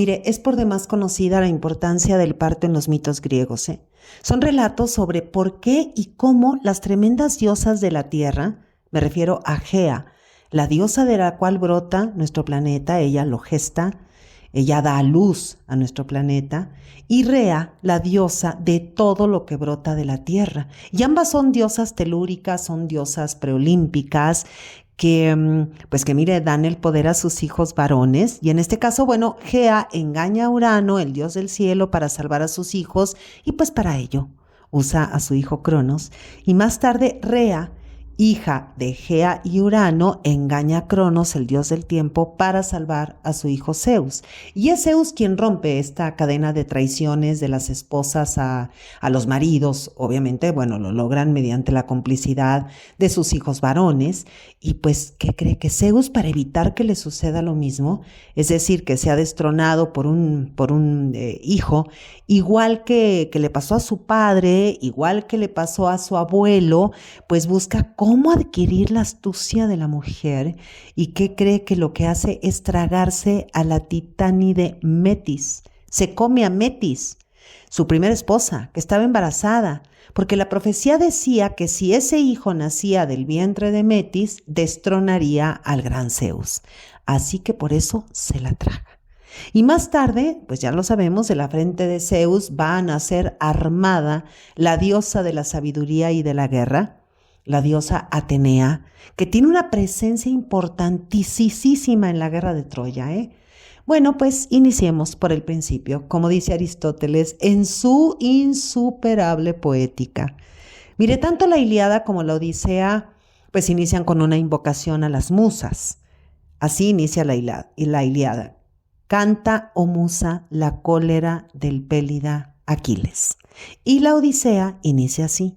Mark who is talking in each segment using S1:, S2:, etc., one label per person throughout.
S1: mire, es por demás conocida la importancia del parto en los mitos griegos, ¿eh? Son relatos sobre por qué y cómo las tremendas diosas de la tierra, me refiero a Gea, la diosa de la cual brota nuestro planeta, ella lo gesta, ella da a luz a nuestro planeta, y Rea, la diosa de todo lo que brota de la tierra. Y ambas son diosas telúricas, son diosas preolímpicas, que mire, dan el poder a sus hijos varones. Y en este caso, bueno, Gea engaña a Urano, el dios del cielo, para salvar a sus hijos, y pues para ello usa a su hijo Cronos. Y más tarde, Rea, hija de Gea y Urano, engaña a Cronos, el dios del tiempo, para salvar a su hijo Zeus. Y es Zeus quien rompe esta cadena de traiciones de las esposas a los maridos. Obviamente, bueno, lo logran mediante la complicidad de sus hijos varones. Y pues, ¿qué cree? Que Zeus, para evitar que le suceda lo mismo, es decir, que sea destronado por un hijo, igual que le pasó a su padre, igual que le pasó a su abuelo, pues busca cómo adquirir la astucia de la mujer. ¿Y qué cree? Que lo que hace es tragarse a la titánide Metis. Se come a Metis, su primera esposa, que estaba embarazada, porque la profecía decía que si ese hijo nacía del vientre de Metis, destronaría al gran Zeus. Así que por eso se la traga. Y más tarde, pues ya lo sabemos, de la frente de Zeus va a nacer Armada, la diosa de la sabiduría y de la guerra, la diosa Atenea, que tiene una presencia importantísima en la guerra de Troya, ¿eh? Bueno, pues iniciemos por el principio, como dice Aristóteles en su insuperable poética. Mire, tanto la Ilíada como la Odisea, pues inician con una invocación a las musas. Así inicia la Ilíada. Canta, oh musa, la cólera del pélida Aquiles. Y la Odisea inicia así.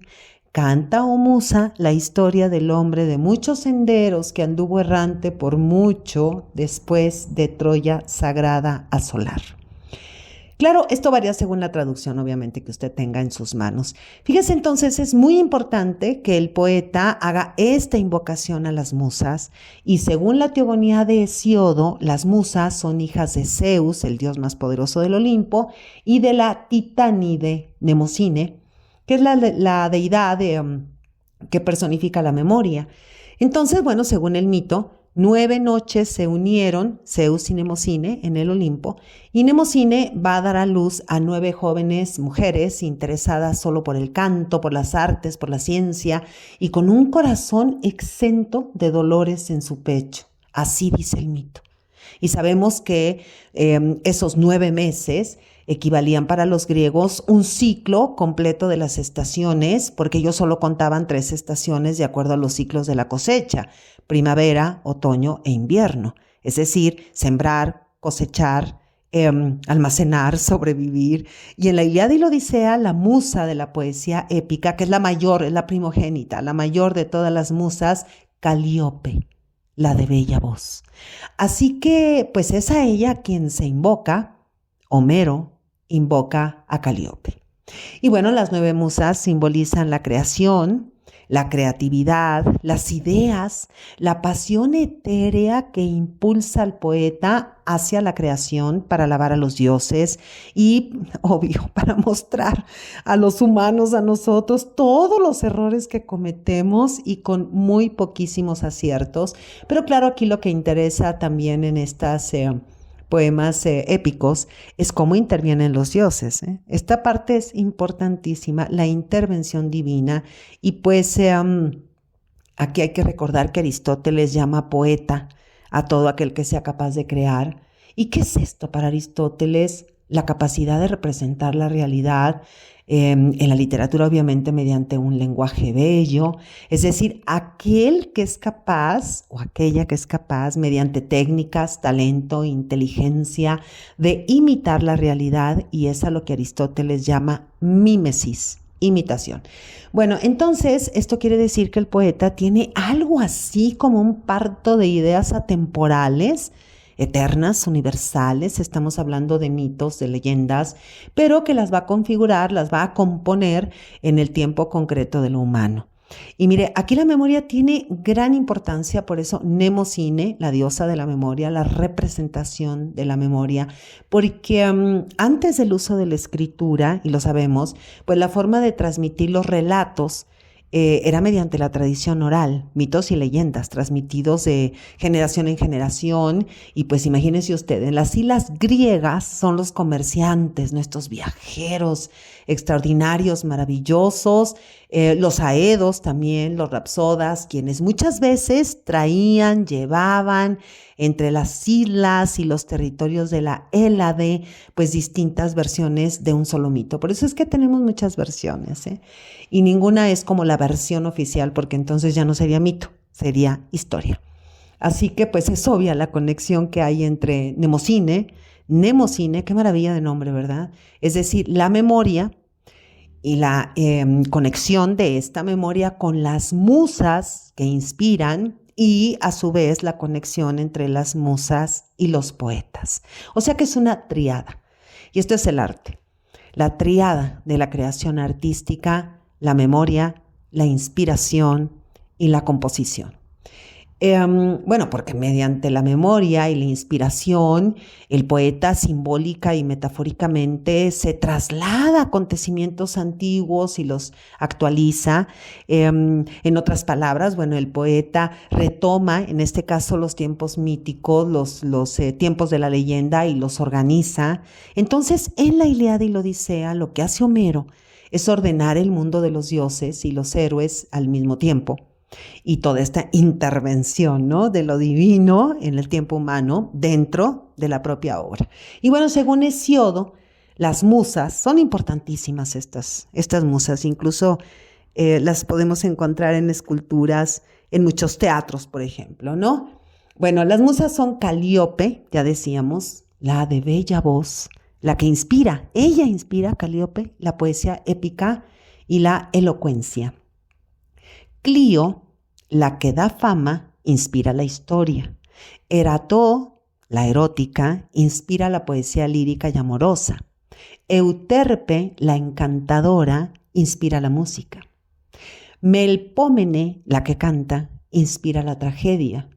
S1: Canta, oh musa, la historia del hombre de muchos senderos que anduvo errante por mucho después de Troya sagrada asolar. Claro, esto varía según la traducción, obviamente, que usted tenga en sus manos. Fíjese entonces, es muy importante que el poeta haga esta invocación a las musas, y según la teogonía de Hesíodo, las musas son hijas de Zeus, el dios más poderoso del Olimpo, y de la titánide Mnemosine, que es la deidad que personifica la memoria. Entonces, bueno, según el mito, 9 noches se unieron Zeus y Mnemosine en el Olimpo, y Mnemosine va a dar a luz a 9 jóvenes mujeres interesadas solo por el canto, por las artes, por la ciencia, y con un corazón exento de dolores en su pecho. Así dice el mito. Y sabemos que esos 9 meses equivalían para los griegos un ciclo completo de las estaciones, porque ellos solo contaban 3 estaciones de acuerdo a los ciclos de la cosecha: primavera, otoño e invierno. Es decir, sembrar, cosechar, almacenar, sobrevivir. Y en la Ilíada y la Odisea, la musa de la poesía épica, que es la mayor, es la primogénita, la mayor de todas las musas, Calíope, la de bella voz. Así que, pues es a ella quien se invoca. Homero invoca a Calíope. Y bueno, las 9 musas simbolizan la creación, la creatividad, las ideas, la pasión etérea que impulsa al poeta hacia la creación para alabar a los dioses y, obvio, para mostrar a los humanos, a nosotros, todos los errores que cometemos y con muy poquísimos aciertos. Pero claro, aquí lo que interesa también en estas poemas épicos es cómo intervienen los dioses. Esta parte es importantísima, la intervención divina, y pues aquí hay que recordar que Aristóteles llama poeta a todo aquel que sea capaz de crear. ¿Y qué es esto para Aristóteles? La capacidad de representar la realidad en la literatura, obviamente mediante un lenguaje bello, es decir, aquel que es capaz o aquella que es capaz mediante técnicas, talento, inteligencia de imitar la realidad, y es a lo que Aristóteles llama mímesis, imitación. Bueno, entonces esto quiere decir que el poeta tiene algo así como un parto de ideas atemporales, eternas, universales. Estamos hablando de mitos, de leyendas, pero que las va a configurar, las va a componer en el tiempo concreto de lo humano. Y mire, aquí la memoria tiene gran importancia, por eso Mnemosine, la diosa de la memoria, la representación de la memoria, porque antes del uso de la escritura, y lo sabemos, pues la forma de transmitir los relatos era mediante la tradición oral, mitos y leyendas transmitidos de generación en generación. Y pues imagínense ustedes, las islas griegas son los comerciantes, nuestros viajeros extraordinarios, maravillosos, los aedos también, los rapsodas, quienes muchas veces traían, llevaban entre las islas y los territorios de la Hélade, pues distintas versiones de un solo mito. Por eso es que tenemos muchas versiones, y ninguna es como la versión oficial, porque entonces ya no sería mito, sería historia. Así que pues es obvia la conexión que hay entre Mnemosine, qué maravilla de nombre, ¿verdad? Es decir, la memoria y la conexión de esta memoria con las musas que inspiran, y a su vez la conexión entre las musas y los poetas. O sea que es una tríada. Y esto es el arte. La tríada de la creación artística, la memoria, la inspiración y la composición. Bueno, porque mediante la memoria y la inspiración, el poeta simbólica y metafóricamente se traslada a acontecimientos antiguos y los actualiza. En otras palabras, bueno, el poeta retoma, en este caso, los tiempos míticos, los tiempos de la leyenda, y los organiza. Entonces, en la Ilíada y la Odisea, lo que hace Homero es ordenar el mundo de los dioses y los héroes al mismo tiempo. Y toda esta intervención, ¿no?, de lo divino en el tiempo humano dentro de la propia obra. Y bueno, según Hesiodo, las musas son importantísimas, estas musas. Incluso las podemos encontrar en esculturas, en muchos teatros, por ejemplo, ¿no? Bueno, las musas son Calíope, ya decíamos, la de bella voz, la que inspira. Ella inspira, Calíope, la poesía épica y la elocuencia. Clío, la que da fama, inspira la historia. Erató, la erótica, inspira la poesía lírica y amorosa. Euterpe, la encantadora, inspira la música. Melpómene, la que canta, inspira la tragedia.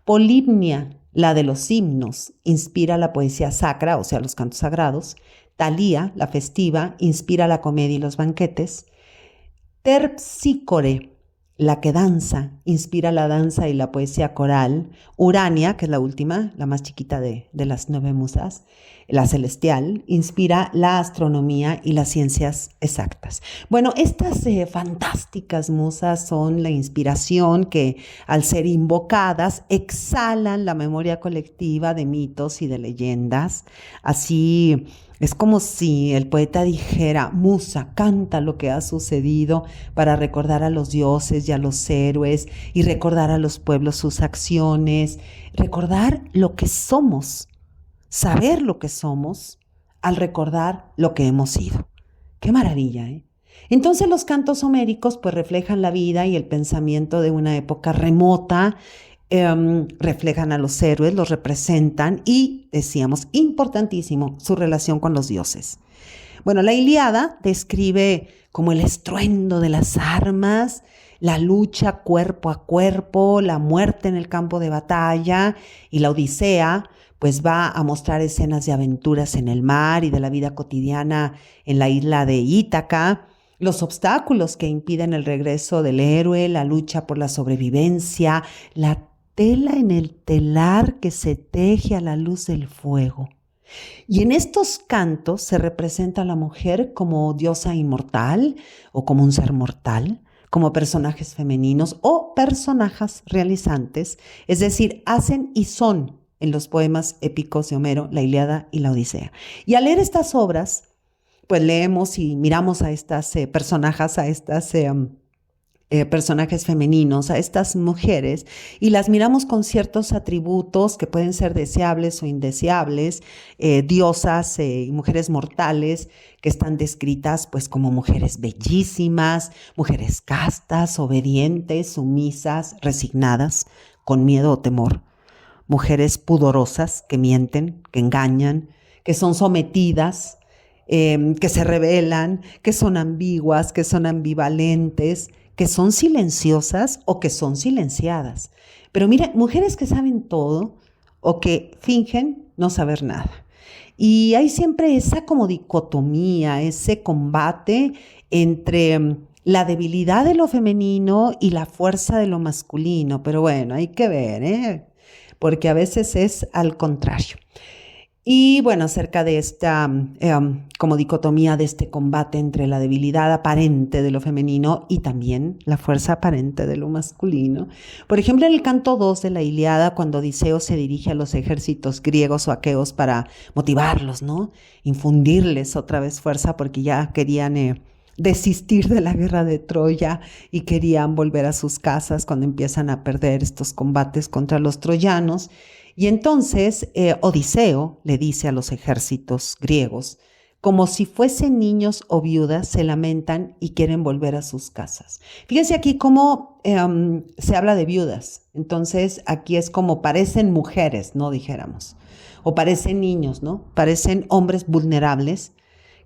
S1: Polibnia, la de los himnos, inspira la poesía sacra, o sea, los cantos sagrados. Talía, la festiva, inspira la comedia y los banquetes. Terpsícore, la que danza, inspira la danza y la poesía coral. Urania, que es la última, la más chiquita de las 9 musas, la celestial, inspira la astronomía y las ciencias exactas. Bueno, estas fantásticas musas son la inspiración que, al ser invocadas, exhalan la memoria colectiva de mitos y de leyendas. Así es como si el poeta dijera: musa, canta lo que ha sucedido para recordar a los dioses y a los héroes, y recordar a los pueblos sus acciones, recordar lo que somos, saber lo que somos al recordar lo que hemos sido. ¡Qué maravilla!, ¿eh? Entonces los cantos homéricos pues reflejan la vida y el pensamiento de una época remota. Reflejan a los héroes, los representan, y, decíamos, importantísimo, su relación con los dioses. Bueno, la Ilíada describe como el estruendo de las armas, la lucha cuerpo a cuerpo, la muerte en el campo de batalla, y la Odisea pues va a mostrar escenas de aventuras en el mar y de la vida cotidiana en la isla de Ítaca, los obstáculos que impiden el regreso del héroe, la lucha por la sobrevivencia, la tela en el telar que se teje a la luz del fuego. Y en estos cantos se representa a la mujer como diosa inmortal o como un ser mortal, como personajes femeninos o personajes realizantes, es decir, hacen y son en los poemas épicos de Homero, la Ilíada y la Odisea. Y al leer estas obras, pues leemos y miramos a estas personajes, a estas personajes femeninos, a estas mujeres, y las miramos con ciertos atributos que pueden ser deseables o indeseables, diosas y mujeres mortales que están descritas pues como mujeres bellísimas, mujeres castas, obedientes, sumisas, resignadas, con miedo o temor, mujeres pudorosas que mienten, que engañan, que son sometidas, que se rebelan, que son ambiguas, que son ambivalentes, que son silenciosas o que son silenciadas. Pero mira, mujeres que saben todo o que fingen no saber nada. Y hay siempre esa como dicotomía, ese combate entre la debilidad de lo femenino y la fuerza de lo masculino. Pero bueno, hay que ver, ¿eh? Porque a veces es al contrario. Y bueno, acerca de esta como dicotomía de este combate entre la debilidad aparente de lo femenino y también la fuerza aparente de lo masculino. Por ejemplo, en el canto 2 de la Ilíada, cuando Odiseo se dirige a los ejércitos griegos o aqueos para motivarlos, ¿no? Infundirles otra vez fuerza porque ya querían desistir de la guerra de Troya y querían volver a sus casas cuando empiezan a perder estos combates contra los troyanos. Y entonces Odiseo le dice a los ejércitos griegos, como si fuesen niños o viudas, se lamentan y quieren volver a sus casas. Fíjense aquí cómo se habla de viudas. Entonces aquí es como parecen mujeres, ¿no? Dijéramos. O parecen niños, ¿no? Parecen hombres vulnerables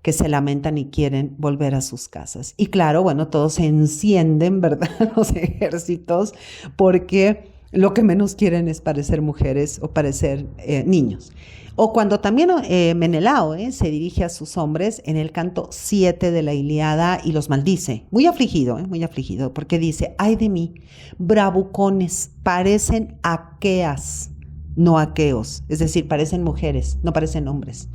S1: que se lamentan y quieren volver a sus casas. Y claro, bueno, todos se encienden, ¿verdad? Los ejércitos, porque lo que menos quieren es parecer mujeres o parecer niños. O cuando también Menelao se dirige a sus hombres en el canto 7 de la Ilíada y los maldice. Muy afligido, porque dice, ay de mí, bravucones, parecen aqueas, no aqueos. Es decir, parecen mujeres, no parecen hombres.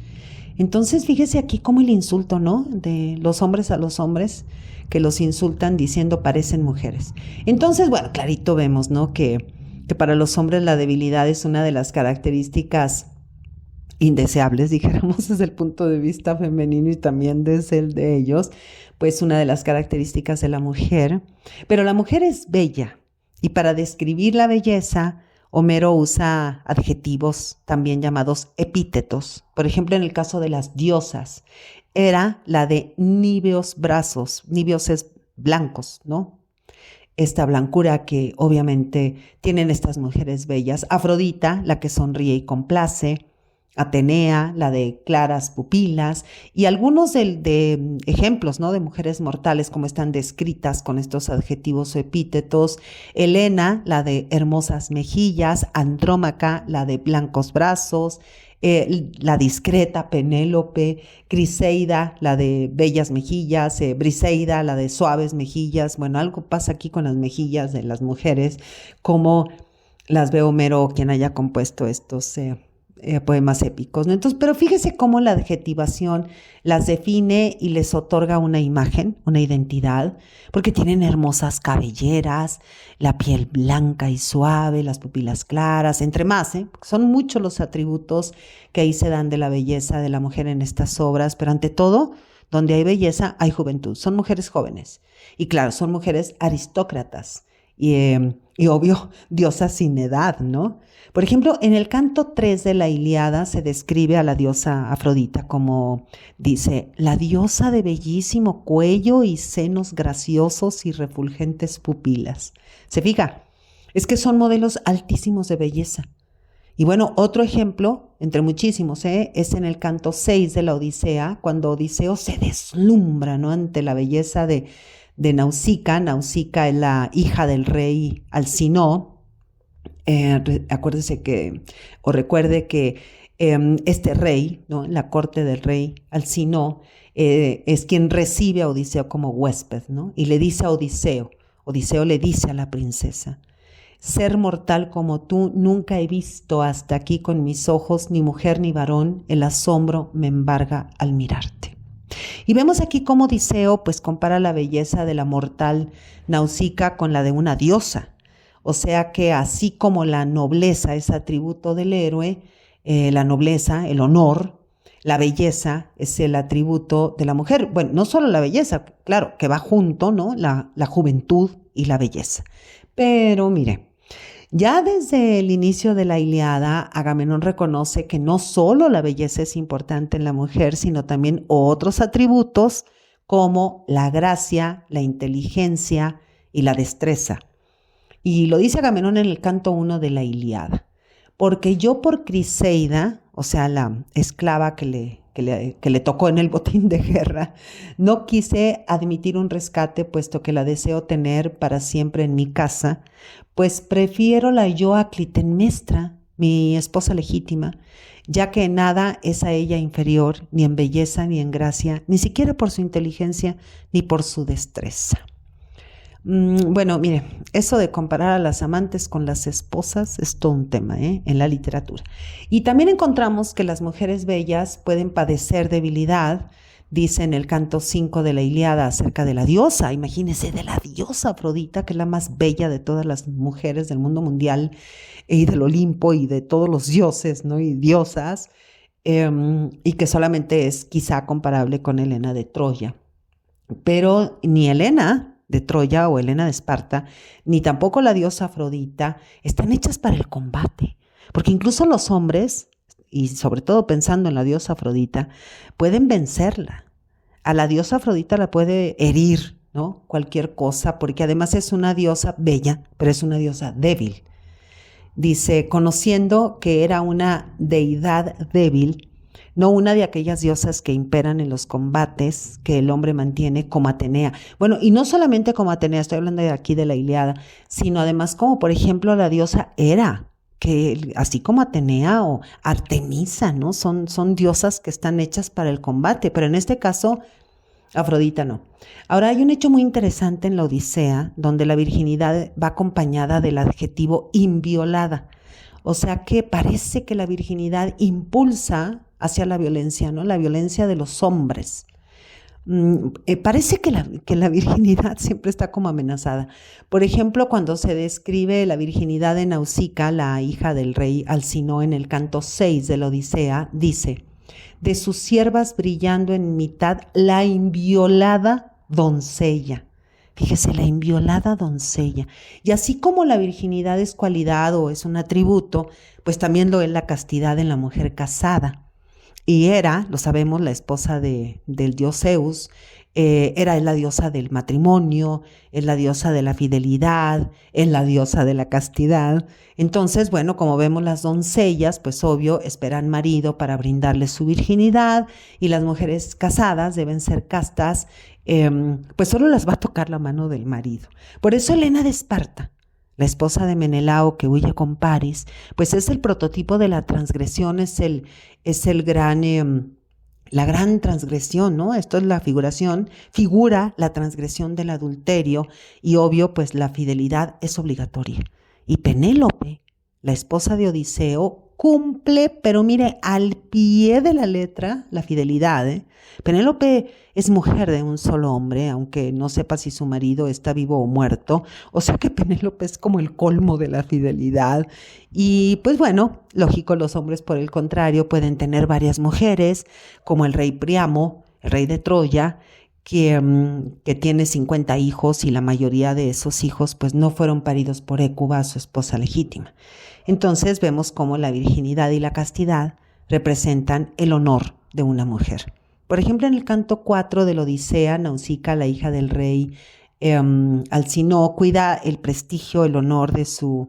S1: Entonces, fíjese aquí cómo el insulto, ¿no? De los hombres a los hombres, que los insultan diciendo parecen mujeres. Entonces, bueno, clarito vemos, ¿no? Que para los hombres la debilidad es una de las características indeseables, dijéramos, desde el punto de vista femenino y también desde el de ellos, pues una de las características de la mujer. Pero la mujer es bella y para describir la belleza, Homero usa adjetivos también llamados epítetos. Por ejemplo, en el caso de las diosas, era la de níveos brazos, níveos es blancos, ¿no? Esta blancura que obviamente tienen estas mujeres bellas. Afrodita, la que sonríe y complace. Atenea, la de claras pupilas, y algunos de ejemplos, ¿no? De mujeres mortales como están descritas con estos adjetivos o epítetos. Helena, la de hermosas mejillas. Andrómaca, la de blancos brazos. La discreta Penélope, Criseida, la de bellas mejillas, Briseida, la de suaves mejillas. Bueno, algo pasa aquí con las mejillas de las mujeres, como las ve Homero, quien haya compuesto estos poemas épicos, ¿no? Entonces, pero fíjese cómo la adjetivación las define y les otorga una imagen, una identidad, porque tienen hermosas cabelleras, la piel blanca y suave, las pupilas claras, entre más, son muchos los atributos que ahí se dan de la belleza de la mujer en estas obras, pero ante todo, donde hay belleza, hay juventud, son mujeres jóvenes, y claro, son mujeres aristócratas, y obvio, diosas sin edad, ¿no? Por ejemplo, en el canto 3 de la Ilíada se describe a la diosa Afrodita como, dice, la diosa de bellísimo cuello y senos graciosos y refulgentes pupilas. ¿Se fija? Es que son modelos altísimos de belleza. Y bueno, otro ejemplo, entre muchísimos, es en el canto 6 de la Odisea, cuando Odiseo se deslumbra, ¿no? Ante la belleza de Nausica. Nausica es la hija del rey Alcinoo. Acuérdese que, o recuerde que este rey, ¿no? En la corte del rey Alcinoo, es quien recibe a Odiseo como huésped, ¿no? Y le dice a Odiseo le dice a la princesa, ser mortal como tú nunca he visto hasta aquí con mis ojos, ni mujer ni varón, el asombro me embarga al mirarte. Y vemos aquí cómo Odiseo pues compara la belleza de la mortal Nausica con la de una diosa. O sea que así como la nobleza es atributo del héroe, la nobleza, el honor, la belleza es el atributo de la mujer. Bueno, no solo la belleza, claro, que va junto, ¿no? La juventud y la belleza. Pero mire, ya desde el inicio de la Ilíada, Agamenón reconoce que no solo la belleza es importante en la mujer, sino también otros atributos como la gracia, la inteligencia y la destreza. Y lo dice Agamenón en el canto 1 de la Ilíada. Porque yo por Criseida, o sea, la esclava que que le tocó en el botín de guerra. No quise admitir un rescate, puesto que la deseo tener para siempre en mi casa, pues prefiero la yo a Clitemnestra, mi esposa legítima, ya que nada es a ella inferior, ni en belleza, ni en gracia, ni siquiera por su inteligencia, ni por su destreza. Bueno, mire, eso de comparar a las amantes con las esposas es todo un tema, en la literatura. Y también encontramos que las mujeres bellas pueden padecer debilidad, dice en el canto 5 de la Ilíada acerca de la diosa. Imagínense, de la diosa Afrodita, que es la más bella de todas las mujeres del mundo mundial y del Olimpo y de todos los dioses, ¿no? Y diosas, y que solamente es quizá comparable con Helena de Troya. Pero ni Helena de Troya o Helena de Esparta, ni tampoco la diosa Afrodita, están hechas para el combate, porque incluso los hombres, y sobre todo pensando en la diosa Afrodita, pueden vencerla. A la diosa Afrodita la puede herir, ¿no? Cualquier cosa, porque además es una diosa bella, pero es una diosa débil. Dice, conociendo que era una deidad débil, no una de aquellas diosas que imperan en los combates que el hombre mantiene, como Atenea. Bueno, y no solamente como Atenea, estoy hablando de aquí de la Ilíada, sino además como por ejemplo la diosa Hera, que así como Atenea o Artemisa, ¿no? Son diosas que están hechas para el combate, pero en este caso Afrodita no. Ahora hay un hecho muy interesante en la Odisea, donde la virginidad va acompañada del adjetivo inviolada. O sea que parece que la virginidad impulsa hacia la violencia, ¿no? La violencia de los hombres. Parece que la virginidad siempre está como amenazada. Por ejemplo, cuando se describe la virginidad de Nausicaa, la hija del rey Alcinoo, en el canto 6 de la Odisea, dice, de sus siervas brillando en mitad la inviolada doncella. Fíjese, la inviolada doncella. Y así como la virginidad es cualidad o es un atributo, pues también lo es la castidad en la mujer casada. Y Hera, lo sabemos, la esposa del dios Zeus, Hera es la diosa del matrimonio, es la diosa de la fidelidad, es la diosa de la castidad. Entonces, bueno, como vemos, las doncellas, pues obvio, esperan marido para brindarles su virginidad, y las mujeres casadas deben ser castas, pues solo las va a tocar la mano del marido. Por eso Helena de Esparta, la esposa de Menelao que huye con Paris, pues es el prototipo de la transgresión, es la gran transgresión, ¿no? Esto es la figuración, figura la transgresión del adulterio, y obvio, pues la fidelidad es obligatoria. Y Penélope, la esposa de Odiseo, cumple, pero mire, al pie de la letra, la fidelidad. Penélope es mujer de un solo hombre, aunque no sepa si su marido está vivo o muerto. O sea que Penélope es como el colmo de la fidelidad. Y pues bueno, lógico, los hombres por el contrario pueden tener varias mujeres, como el rey Príamo, el rey de Troya, que tiene 50 hijos, y la mayoría de esos hijos pues no fueron paridos por Hécuba, su esposa legítima. Entonces vemos cómo la virginidad y la castidad representan el honor de una mujer. Por ejemplo, en el canto 4 de la Odisea, Nausicaa, la hija del rey Alcinoo, cuida el prestigio, el honor de su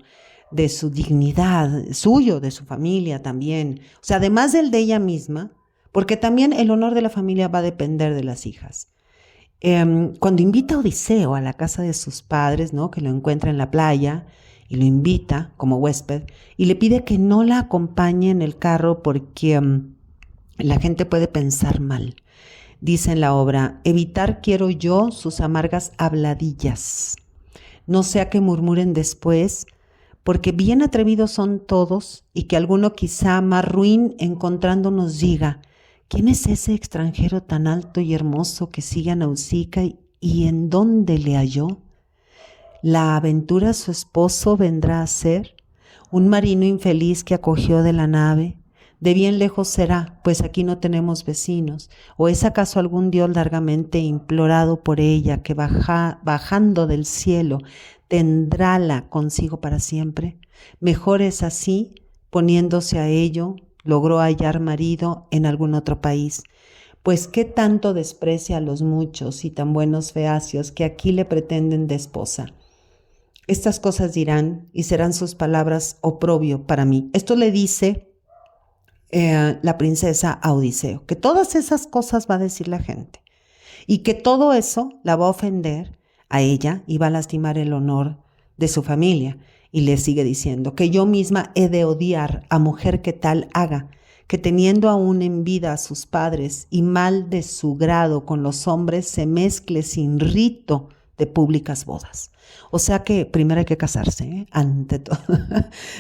S1: dignidad, suyo, de su familia también. O sea, además del de ella misma, porque también el honor de la familia va a depender de las hijas. Cuando invita a Odiseo a la casa de sus padres, ¿no? Que lo encuentra en la playa, y lo invita como huésped, y le pide que no la acompañe en el carro porque la gente puede pensar mal. Dice en la obra, evitar quiero yo sus amargas habladillas, no sea que murmuren después, porque bien atrevidos son todos, y que alguno quizá más ruin encontrando nos diga, ¿quién es ese extranjero tan alto y hermoso que sigue a Nausicaa y en dónde le halló? La aventura su esposo vendrá a ser, un marino infeliz que acogió de la nave, de bien lejos será, pues aquí no tenemos vecinos, o es acaso algún dios largamente implorado por ella que bajando del cielo tendrála consigo para siempre. Mejor es así, poniéndose a ello, logró hallar marido en algún otro país, pues qué tanto desprecia a los muchos y tan buenos feacios que aquí le pretenden de esposa. Estas cosas dirán y serán sus palabras oprobio para mí. Esto le dice la princesa a Odiseo, que todas esas cosas va a decir la gente y que todo eso la va a ofender a ella y va a lastimar el honor de su familia. Y le sigue diciendo que yo misma he de odiar a mujer que tal haga, que teniendo aún en vida a sus padres y mal de su grado con los hombres se mezcle sin rito de públicas bodas. O sea que primero hay que casarse, ante todo.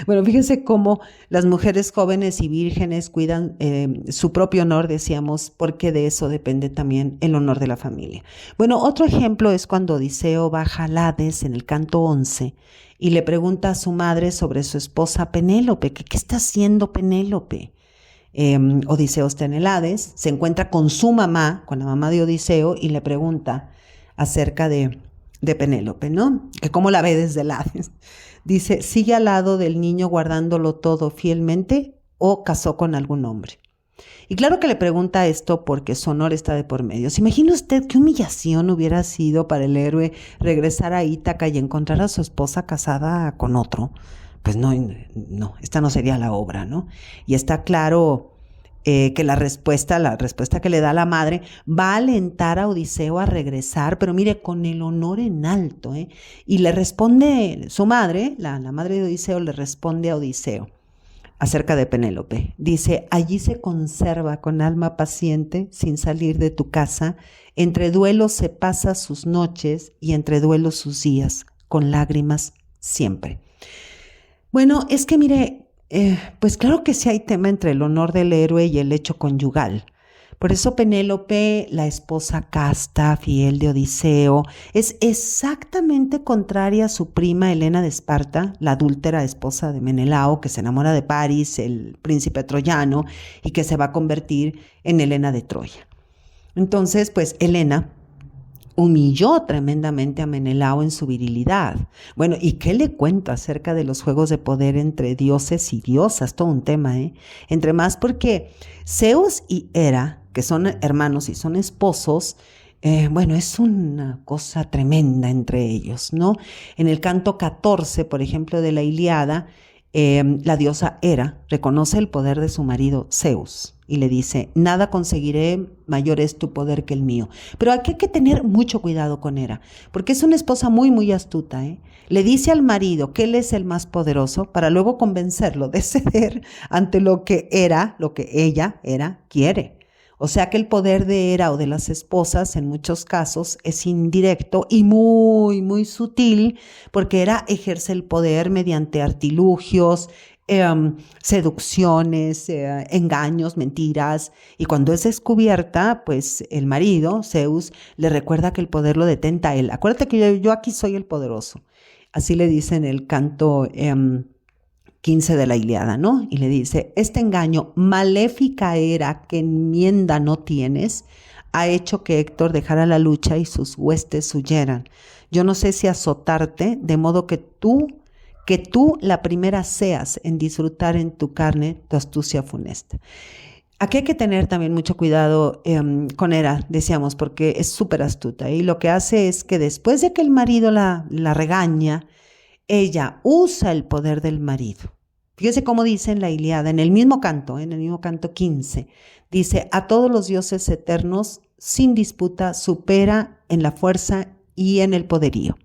S1: Bueno, fíjense cómo las mujeres jóvenes y vírgenes cuidan su propio honor, decíamos, porque de eso depende también el honor de la familia. Bueno, otro ejemplo es cuando Odiseo baja al Hades en el canto 11 y le pregunta a su madre sobre su esposa Penélope, que qué está haciendo Penélope. Odiseo está en el Hades, se encuentra con su mamá, con la mamá de Odiseo, y le pregunta acerca de Penélope, ¿no? Que cómo la ve desde el Hades. Dice, ¿sigue al lado del niño guardándolo todo fielmente o casó con algún hombre? Y claro que le pregunta esto porque su honor está de por medio. ¿Se imagina usted qué humillación hubiera sido para el héroe regresar a Ítaca y encontrar a su esposa casada con otro? Pues no, esta no sería la obra, ¿no? Y está claro que la respuesta que le da la madre va a alentar a Odiseo a regresar, pero mire, con el honor en alto, ¿eh? Y le responde su madre, la madre de Odiseo, le responde a Odiseo acerca de Penélope. Dice, allí se conserva con alma paciente, sin salir de tu casa, entre duelos se pasa sus noches y entre duelos sus días, con lágrimas siempre. Bueno, es que mire, pues claro que sí hay tema entre el honor del héroe y el hecho conyugal. Por eso Penélope, la esposa casta, fiel de Odiseo, es exactamente contraria a su prima Helena de Esparta, la adúltera esposa de Menelao, que se enamora de Paris, el príncipe troyano, y que se va a convertir en Helena de Troya. Entonces, pues Helena humilló tremendamente a Menelao en su virilidad. Bueno, ¿y qué le cuento acerca de los juegos de poder entre dioses y diosas? Todo un tema, ¿eh? Entre más porque Zeus y Hera, que son hermanos y son esposos, bueno, es una cosa tremenda entre ellos, ¿no? En el canto 14, por ejemplo, de la Ilíada, la diosa Hera reconoce el poder de su marido Zeus y le dice, nada conseguiré, mayor es tu poder que el mío. Pero aquí hay que tener mucho cuidado con Hera, porque es una esposa muy, muy astuta, ¿eh? Le dice al marido que él es el más poderoso para luego convencerlo de ceder ante lo que ella, Hera, quiere. O sea que el poder de Hera o de las esposas en muchos casos es indirecto y muy, muy sutil, porque Hera ejerce el poder mediante artilugios, seducciones, engaños, mentiras, y cuando es descubierta, pues el marido, Zeus, le recuerda que el poder lo detenta a él. Acuérdate que yo aquí soy el poderoso. Así le dice en el canto 15 de la Ilíada, ¿no? Y le dice, este engaño, maléfica Hera, que enmienda no tienes, ha hecho que Héctor dejara la lucha y sus huestes huyeran. Yo no sé si azotarte, de modo que tú la primera seas en disfrutar en tu carne tu astucia funesta. Aquí hay que tener también mucho cuidado con Hera, decíamos, porque es súper astuta. Y lo que hace es que después de que el marido la regaña, ella usa el poder del marido. Fíjese cómo dice en la Ilíada, en el mismo canto 15, dice, a todos los dioses eternos, sin disputa, supera en la fuerza y en el poderío.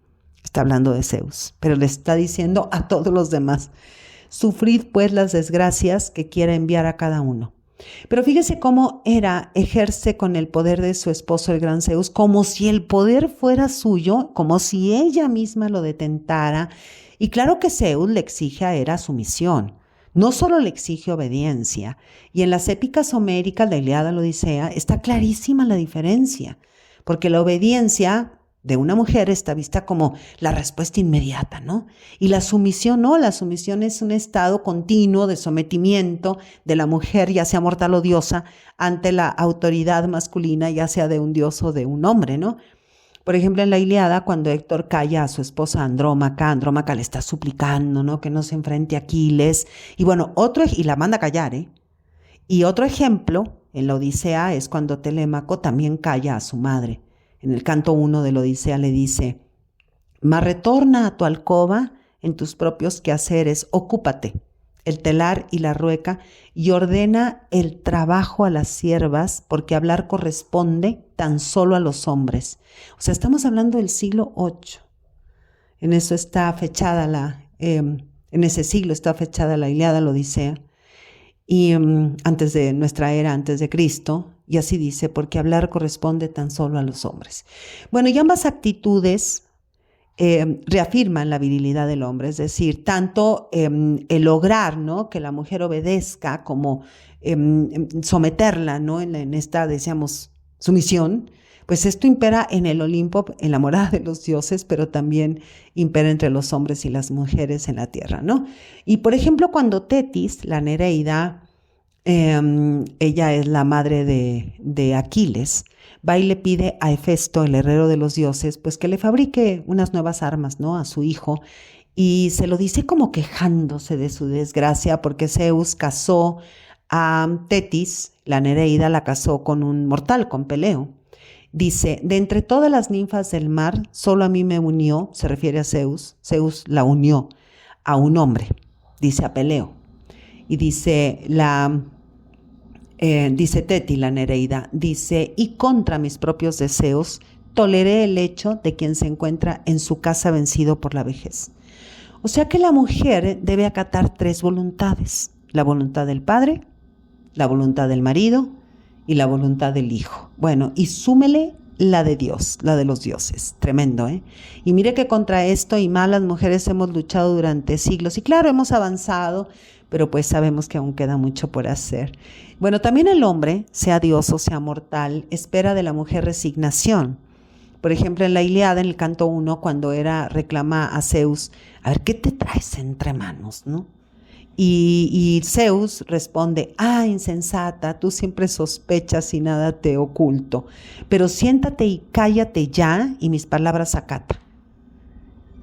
S1: Está hablando de Zeus, pero le está diciendo a todos los demás, sufrid pues las desgracias que quiera enviar a cada uno. Pero fíjese cómo Hera ejerce con el poder de su esposo el gran Zeus, como si el poder fuera suyo, como si ella misma lo detentara. Y claro que Zeus le exige a Hera sumisión, no solo le exige obediencia. Y en las épicas homéricas, la Ilíada, la Odisea, está clarísima la diferencia, porque la obediencia de una mujer está vista como la respuesta inmediata, ¿no? Y la sumisión no, la sumisión es un estado continuo de sometimiento de la mujer, ya sea mortal o diosa, ante la autoridad masculina, ya sea de un dios o de un hombre, ¿no? Por ejemplo, en la Ilíada, cuando Héctor calla a su esposa Andrómaca le está suplicando, ¿no? Que no se enfrente a Aquiles. Y bueno, y la manda a callar, ¿eh? Y otro ejemplo, en la Odisea, es cuando Telémaco también calla a su madre. En el canto 1 de la Odisea le dice, mas retorna a tu alcoba en tus propios quehaceres, ocúpate. el telar y la rueca, y ordena el trabajo a las siervas, porque hablar corresponde tan solo a los hombres. O sea, estamos hablando del siglo VIII. En eso está fechada en ese siglo está fechada la Ilíada, la Odisea, y antes de nuestra era, antes de Cristo, y así dice, porque hablar corresponde tan solo a los hombres. Bueno, y ambas actitudes reafirman la virilidad del hombre, es decir, tanto el lograr, ¿no?, que la mujer obedezca como someterla, ¿no?, en esta, decíamos, sumisión, pues esto impera en el Olimpo, en la morada de los dioses, pero también impera entre los hombres y las mujeres en la tierra, ¿no? Y por ejemplo, cuando Tetis, la Nereida, ella es la madre de Aquiles, va y le pide a Hefesto, el herrero de los dioses, pues que le fabrique unas nuevas armas, ¿no?, a su hijo, y se lo dice como quejándose de su desgracia, porque Zeus casó a Tetis, la Nereida, la casó con un mortal, con Peleo. Dice, de entre todas las ninfas del mar, solo a mí me unió, se refiere a Zeus la unió a un hombre, dice a Peleo. Y dice dice Teti, la Nereida, dice, y contra mis propios deseos, toleré el hecho de quien se encuentra en su casa vencido por la vejez. O sea que la mujer debe acatar 3 voluntades, la voluntad del padre, la voluntad del marido y la voluntad del hijo. Bueno, y súmele la de Dios, la de los dioses. Tremendo, ¿eh? Y mire que contra esto y más las mujeres hemos luchado durante siglos. Y claro, hemos avanzado, pero pues sabemos que aún queda mucho por hacer. Bueno, también el hombre, sea Dios o sea mortal, espera de la mujer resignación. Por ejemplo, en la Ilíada, en el canto 1, cuando reclama a Zeus, a ver, ¿qué te traes entre manos, no? Y Zeus responde, insensata, tú siempre sospechas y nada te oculto, pero siéntate y cállate ya y mis palabras acata.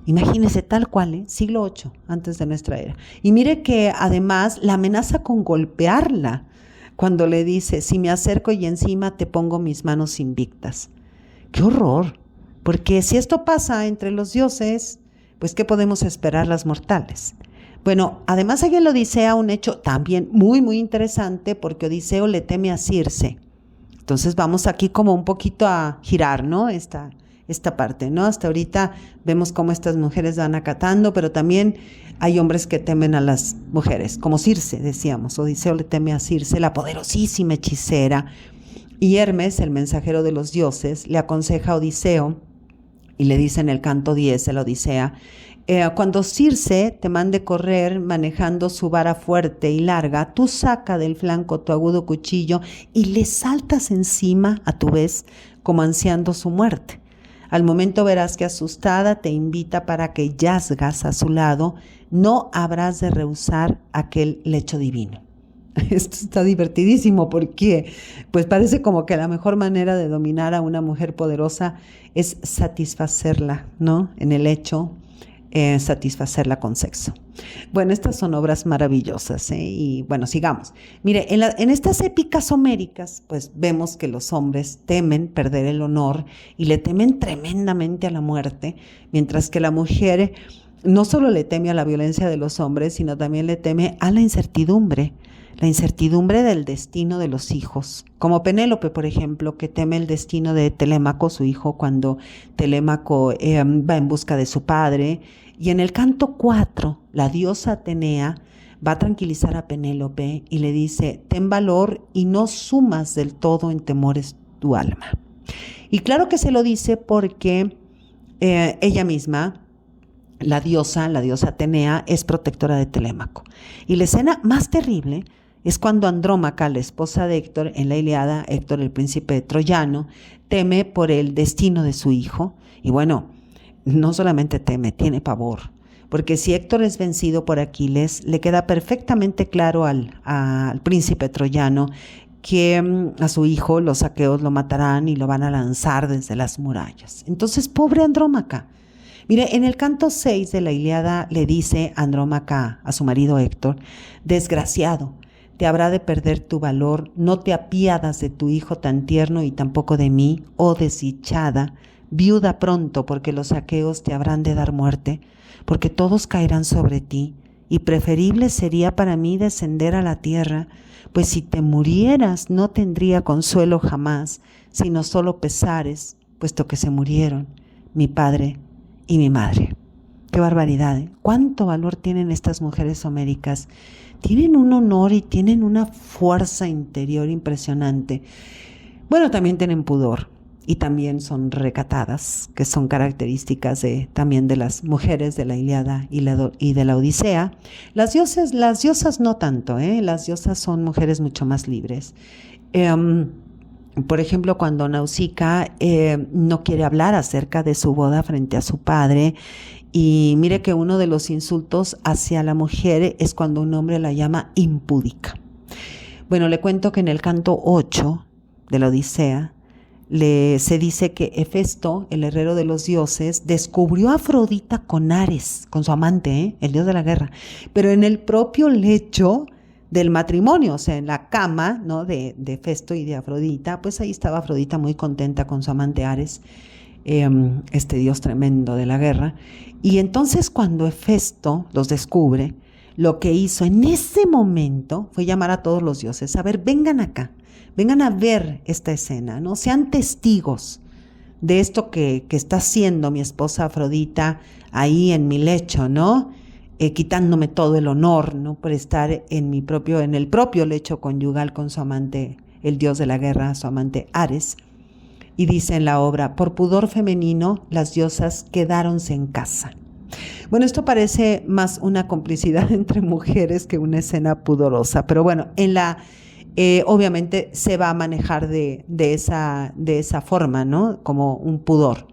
S1: Imagínese tal cual, siglo VIII, antes de nuestra era. Y mire que además la amenaza con golpearla cuando le dice, si me acerco y encima te pongo mis manos invictas. ¡Qué horror! Porque si esto pasa entre los dioses, pues ¿qué podemos esperar las mortales? Bueno, además hay en la Odisea un hecho también muy, muy interesante, porque Odiseo le teme a Circe. Entonces vamos aquí como un poquito a girar, ¿no?, esta parte, ¿no? Hasta ahorita vemos cómo estas mujeres van acatando, pero también hay hombres que temen a las mujeres, como Circe, decíamos. Odiseo le teme a Circe, la poderosísima hechicera, y Hermes, el mensajero de los dioses, le aconseja a Odiseo, y le dice en el canto 10 de la Odisea, cuando Circe te mande correr manejando su vara fuerte y larga, tú saca del flanco tu agudo cuchillo y le saltas encima a tu vez, como ansiando su muerte. Al momento verás que asustada te invita para que yazgas a su lado, no habrás de rehusar aquel lecho divino. Esto está divertidísimo porque pues parece como que la mejor manera de dominar a una mujer poderosa es satisfacerla, ¿no?, en el lecho, satisfacerla con sexo. Bueno, estas son obras maravillosas, y bueno, sigamos. Mire, en estas épicas homéricas, pues vemos que los hombres temen perder el honor y le temen tremendamente a la muerte, mientras que la mujer no solo le teme a la violencia de los hombres, sino también le teme a la incertidumbre del destino de los hijos, como Penélope, por ejemplo, que teme el destino de Telémaco, su hijo, cuando Telémaco va en busca de su padre. Y en el canto 4, la diosa Atenea va a tranquilizar a Penélope y le dice, ten valor y no sumas del todo en temores tu alma. Y claro que se lo dice porque ella misma, la diosa Atenea, es protectora de Telémaco. Y la escena más terrible es cuando Andrómaca, la esposa de Héctor, en la Ilíada, Héctor, el príncipe troyano, teme por el destino de su hijo. Y bueno, no solamente teme, tiene pavor. Porque si Héctor es vencido por Aquiles, le queda perfectamente claro al príncipe troyano que a su hijo los aqueos lo matarán y lo van a lanzar desde las murallas. Entonces, pobre Andrómaca. Mire, en el canto 6 de la Ilíada le dice Andrómaca a su marido Héctor, desgraciado, te habrá de perder tu valor, no te apiadas de tu hijo tan tierno y tampoco de mí, oh desdichada, viuda pronto, porque los aqueos te habrán de dar muerte, porque todos caerán sobre ti y preferible sería para mí descender a la tierra, pues si te murieras no tendría consuelo jamás, sino solo pesares, puesto que se murieron mi padre y mi madre. Qué barbaridad, ¿eh? Cuánto valor tienen estas mujeres homéricas. Tienen un honor y tienen una fuerza interior impresionante. Bueno, también tienen pudor y también son recatadas, que son características también de las mujeres de la Ilíada y de la Odisea. Las diosas no tanto, las diosas son mujeres mucho más libres. Por ejemplo, cuando Nausicaa no quiere hablar acerca de su boda frente a su padre, y mire que uno de los insultos hacia la mujer es cuando un hombre la llama impúdica. Bueno, le cuento que en el canto 8 de la Odisea se dice que Hefesto, el herrero de los dioses, descubrió a Afrodita con Ares, con su amante, el dios de la guerra, pero en el propio lecho del matrimonio, o sea, en la cama, ¿no?, de Hefesto y de Afrodita, pues ahí estaba Afrodita muy contenta con su amante Ares, este dios tremendo de la guerra. Y entonces cuando Hefesto los descubre, lo que hizo en ese momento fue llamar a todos los dioses: a ver, vengan acá, vengan a ver esta escena, ¿no? Sean testigos de esto que está haciendo mi esposa Afrodita ahí en mi lecho, ¿no? Quitándome todo el honor, ¿no?, por estar en el propio lecho conyugal con su amante, el dios de la guerra, su amante Ares. Y dice en la obra: por pudor femenino, las diosas quedáronse en casa. Bueno, esto parece más una complicidad entre mujeres que una escena pudorosa, pero bueno, obviamente se va a manejar de esa forma, ¿no?, como un pudor.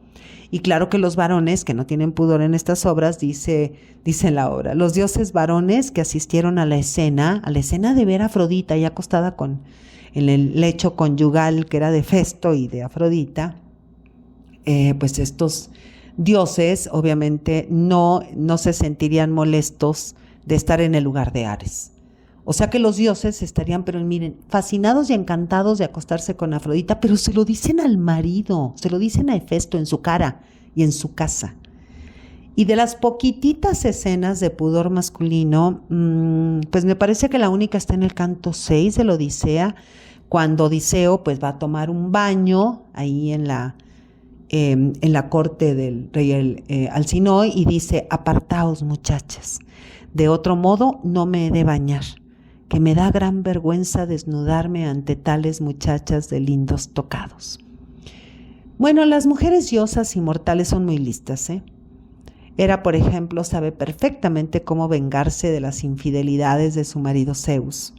S1: Y claro que los varones que no tienen pudor en estas obras, dice en la obra, los dioses varones que asistieron a la escena de ver a Afrodita ahí acostada en el lecho conyugal que era de Hefesto y de Afrodita, pues estos dioses obviamente no se sentirían molestos de estar en el lugar de Ares. O sea que los dioses estarían, pero miren, fascinados y encantados de acostarse con Afrodita, pero se lo dicen al marido, se lo dicen a Hefesto en su cara y en su casa. Y de las poquititas escenas de pudor masculino, pues me parece que la única está en el canto 6 de la Odisea, cuando Odiseo pues va a tomar un baño ahí en la corte del rey Alcinoi y dice: apartaos, muchachas, de otro modo no me he de bañar, que me da gran vergüenza desnudarme ante tales muchachas de lindos tocados. Bueno, las mujeres diosas inmortales son muy listas, Hera, por ejemplo, sabe perfectamente cómo vengarse de las infidelidades de su marido Zeus.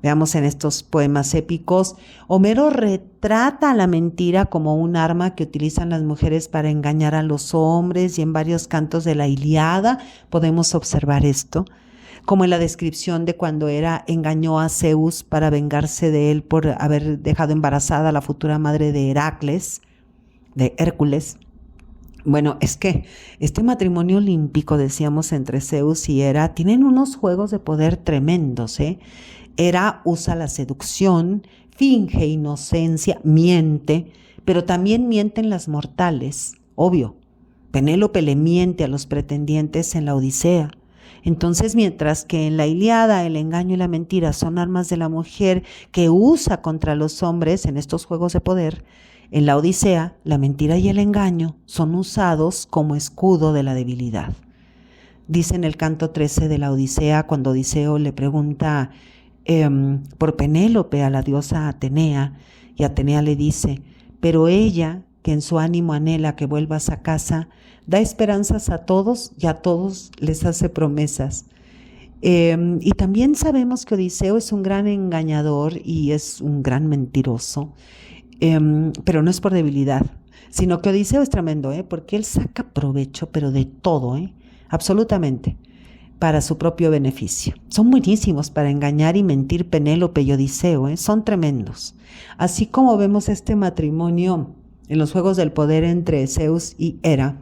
S1: Veamos en estos poemas épicos, Homero retrata a la mentira como un arma que utilizan las mujeres para engañar a los hombres, y en varios cantos de la Ilíada podemos observar esto, como en la descripción de cuando Hera engañó a Zeus para vengarse de él por haber dejado embarazada a la futura madre de Hércules. Bueno, es que este matrimonio olímpico, decíamos, entre Zeus y Hera, tienen unos juegos de poder tremendos, Hera usa la seducción, finge inocencia, miente, pero también mienten las mortales, obvio. Penélope le miente a los pretendientes en la Odisea. Entonces, mientras que en la Ilíada el engaño y la mentira son armas de la mujer que usa contra los hombres en estos juegos de poder, en la Odisea la mentira y el engaño son usados como escudo de la debilidad. Dice en el canto 13 de la Odisea, cuando Odiseo le pregunta por Penélope a la diosa Atenea, y Atenea le dice: pero ella, que en su ánimo anhela que vuelvas a casa, da esperanzas a todos y a todos les hace promesas. Y también sabemos que Odiseo es un gran engañador y es un gran mentiroso, pero no es por debilidad, sino que Odiseo es tremendo, porque él saca provecho, pero de todo, absolutamente, para su propio beneficio. Son buenísimos para engañar y mentir Penélope y Odiseo, son tremendos. Así como vemos este matrimonio en los juegos del poder entre Zeus y Hera,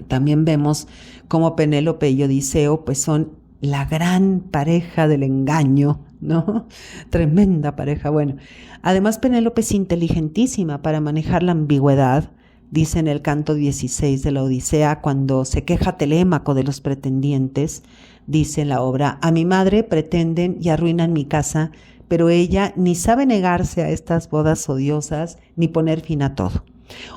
S1: también vemos cómo Penélope y Odiseo pues son la gran pareja del engaño, ¿no? Tremenda pareja. Bueno, además Penélope es inteligentísima para manejar la ambigüedad, dice en el canto 16 de la Odisea, cuando se queja Telémaco de los pretendientes, dice en la obra: a mi madre pretenden y arruinan mi casa, pero ella ni sabe negarse a estas bodas odiosas ni poner fin a todo.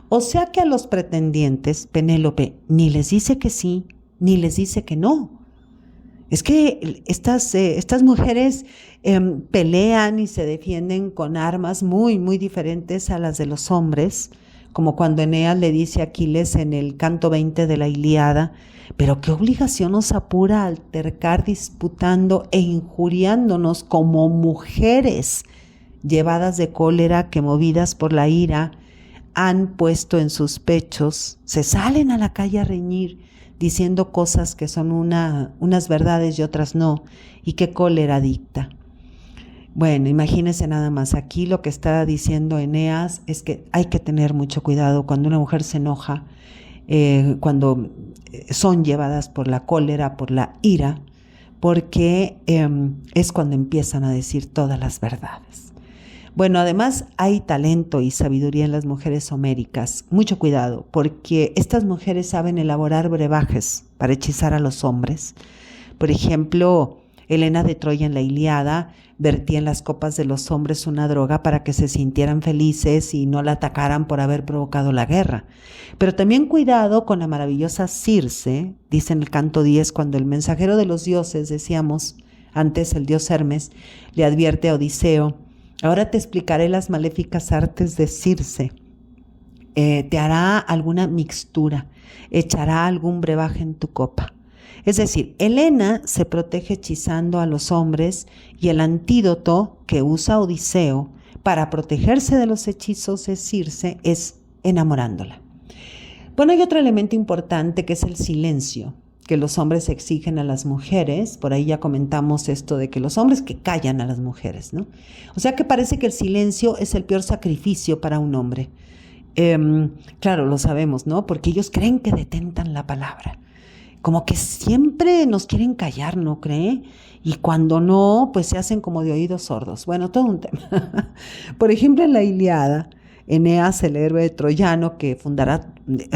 S1: O sea que a los pretendientes Penélope ni les dice que sí, ni les dice que no. Es que estas mujeres pelean y se defienden con armas muy, muy diferentes a las de los hombres, como cuando Eneas le dice a Aquiles en el canto 20 de la Ilíada: pero qué obligación nos apura altercar disputando e injuriándonos como mujeres llevadas de cólera que, movidas por la ira, han puesto en sus pechos, se salen a la calle a reñir, diciendo cosas que son unas verdades y otras no, y qué cólera dicta. Bueno, imagínense nada más, aquí lo que está diciendo Eneas es que hay que tener mucho cuidado cuando una mujer se enoja, cuando son llevadas por la cólera, por la ira, porque es cuando empiezan a decir todas las verdades. Bueno, además hay talento y sabiduría en las mujeres homéricas. Mucho cuidado, porque estas mujeres saben elaborar brebajes para hechizar a los hombres. Por ejemplo, Helena de Troya en la Ilíada vertía en las copas de los hombres una droga para que se sintieran felices y no la atacaran por haber provocado la guerra. Pero también cuidado con la maravillosa Circe, dice en el canto 10, cuando el mensajero de los dioses, decíamos antes el dios Hermes, le advierte a Odiseo: ahora te explicaré las maléficas artes de Circe. Te hará alguna mixtura, echará algún brebaje en tu copa. Es decir, Helena se protege hechizando a los hombres, y el antídoto que usa Odiseo para protegerse de los hechizos de Circe es enamorándola. Bueno, hay otro elemento importante que es el silencio que los hombres exigen a las mujeres. Por ahí ya comentamos esto de que los hombres que callan a las mujeres, ¿no? O sea que parece que el silencio es el peor sacrificio para un hombre. Claro, lo sabemos, ¿no? Porque ellos creen que detentan la palabra. Como que siempre nos quieren callar, ¿no cree? Y cuando no, pues se hacen como de oídos sordos. Bueno, todo un tema. Por ejemplo, en la Ilíada, Eneas, el héroe troyano que fundará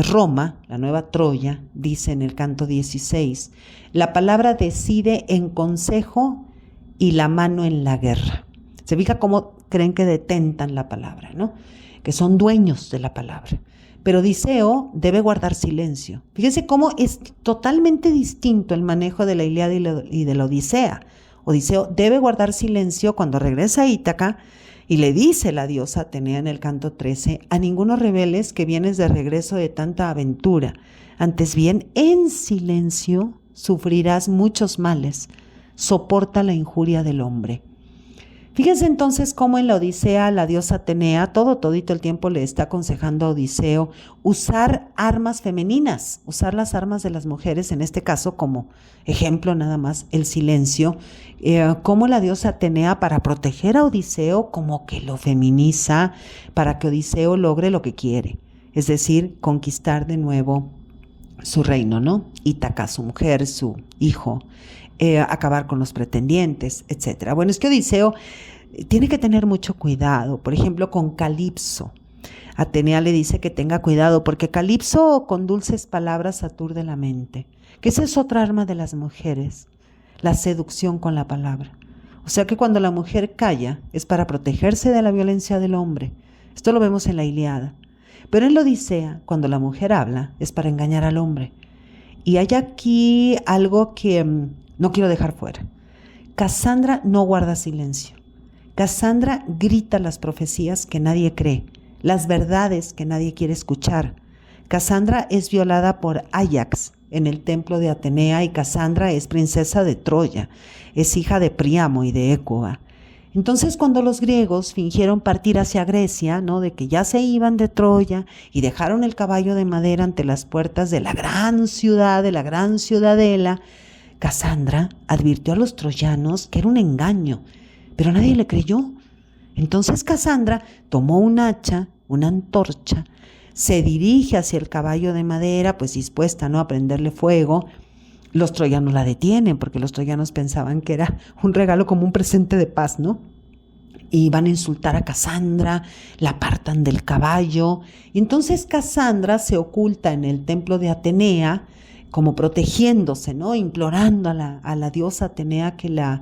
S1: Roma, la nueva Troya, dice en el canto 16, la palabra decide en consejo y la mano en la guerra. Se fija cómo creen que detentan la palabra, ¿no? Que son dueños de la palabra. Pero Odiseo debe guardar silencio. Fíjese cómo es totalmente distinto el manejo de la Ilíada y de la Odisea. Odiseo debe guardar silencio cuando regresa a Ítaca y le dice la diosa Atenea en el canto 13: a ninguno reveles que vienes de regreso de tanta aventura. Antes bien, en silencio sufrirás muchos males. Soporta la injuria del hombre. Fíjense entonces cómo en la Odisea la diosa Atenea todito el tiempo le está aconsejando a Odiseo usar armas femeninas, usar las armas de las mujeres, en este caso como ejemplo nada más el silencio, cómo la diosa Atenea, para proteger a Odiseo, como que lo feminiza para que Odiseo logre lo que quiere, es decir, conquistar de nuevo su reino, ¿no? Ítaca, su mujer, su hijo, acabar con los pretendientes, etc. Bueno, es que Odiseo tiene que tener mucho cuidado, por ejemplo, con Calipso. Atenea le dice que tenga cuidado porque Calipso con dulces palabras aturde la mente, que esa es otra arma de las mujeres, la seducción con la palabra. O sea que cuando la mujer calla es para protegerse de la violencia del hombre. Esto lo vemos en la Ilíada. Pero en la Odisea, cuando la mujer habla, es para engañar al hombre. Y hay aquí algo que no quiero dejar fuera. Casandra no guarda silencio. Casandra grita las profecías que nadie cree, las verdades que nadie quiere escuchar. Casandra es violada por Áyax en el templo de Atenea y Casandra es princesa de Troya, es hija de Príamo y de Écuba. Entonces, cuando los griegos fingieron partir hacia Grecia, ¿no?, de que ya se iban de Troya y dejaron el caballo de madera ante las puertas de la gran ciudad, de la gran ciudadela, Casandra advirtió a los troyanos que era un engaño, pero nadie le creyó. Entonces Casandra tomó un hacha, una antorcha, se dirige hacia el caballo de madera, pues dispuesta, ¿no?, a prenderle fuego. Los troyanos la detienen porque los troyanos pensaban que era un regalo como un presente de paz, ¿no? y van a insultar a Casandra, la apartan del caballo. Y entonces Casandra se oculta en el templo de Atenea, como protegiéndose, ¿no? Implorando a la diosa Atenea que la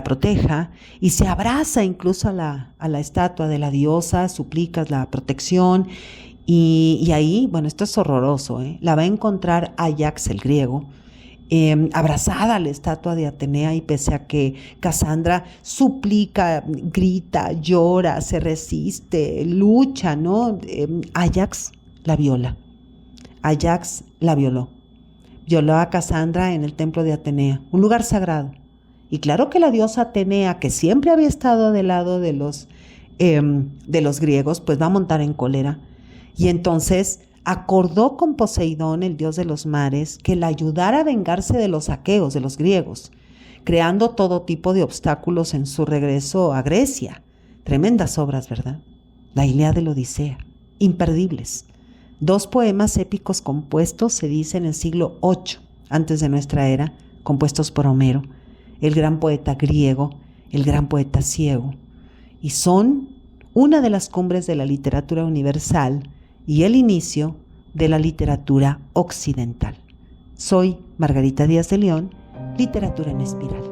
S1: proteja, y se abraza incluso a la estatua de la diosa, suplica la protección. Y ahí, bueno, esto es horroroso, la va a encontrar Áyax, el griego, abrazada a la estatua de Atenea, y pese a que Casandra suplica, grita, llora, se resiste, lucha, ¿no? Áyax la viola. Áyax la violó. Violó a Casandra en el templo de Atenea, un lugar sagrado. Y claro que la diosa Atenea, que siempre había estado del lado de los griegos, pues va a montar en cólera. Y entonces acordó con Poseidón, el dios de los mares, que la ayudara a vengarse de los aqueos, de los griegos, creando todo tipo de obstáculos en su regreso a Grecia. Tremendas obras, ¿verdad? La Ilíada y la Odisea, imperdibles. 2 poemas épicos compuestos, se dice, en el siglo VIII antes de nuestra era, compuestos por Homero, el gran poeta griego, el gran poeta ciego, y son una de las cumbres de la literatura universal y el inicio de la literatura occidental. Soy Margarita Díaz de León, Literatura en Espiral.